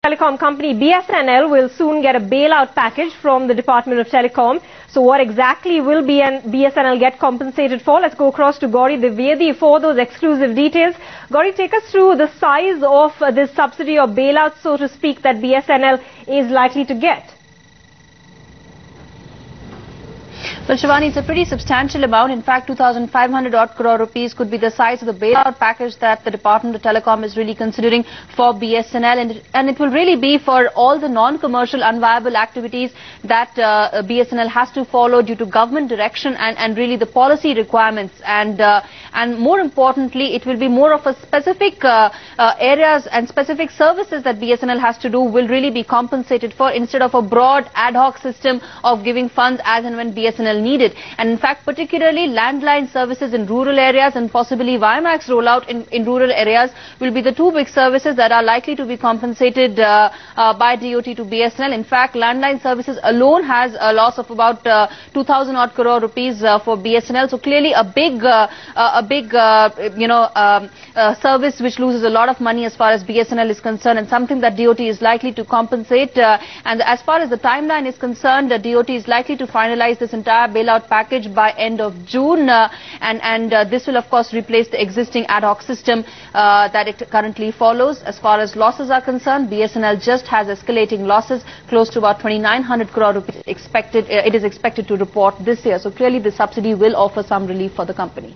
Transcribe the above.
telecom company BSNL will soon get a bailout package from the Department of Telecom. So what exactly will BSNL get compensated for? Let's go across to Gauri Divedi for those exclusive details. Gauri, take us through the size of this subsidy or bailout, so to speak, that BSNL is likely to get. Well, Shivani, it's a pretty substantial amount. In fact, 2,500 odd crore rupees could be the size of the bailout package that the Department of Telecom is really considering for BSNL. And it will really be for all the non-commercial, unviable activities that BSNL has to follow due to government direction and really the policy requirements. And more importantly, it will be more of a specific areas and specific services that BSNL has to do will really be compensated for, instead of a broad ad hoc system of giving funds as and when BSNL needed. And in fact, particularly landline services in rural areas and possibly WiMAX rollout in rural areas will be the two big services that are likely to be compensated by DOT to BSNL. In fact, landline services alone has a loss of about 2,000 odd crore rupees for BSNL. So clearly a big service which loses a lot of money as far as BSNL is concerned, and something that DOT is likely to compensate. And as far as the timeline is concerned, the DOT is likely to finalize this entire bailout package by end of June, this will of course replace the existing ad hoc system that it currently follows. As far as losses are concerned, BSNL just has escalating losses close to about 2,900 crore rupees expected. It is expected to report this year. So clearly the subsidy will offer some relief for the company.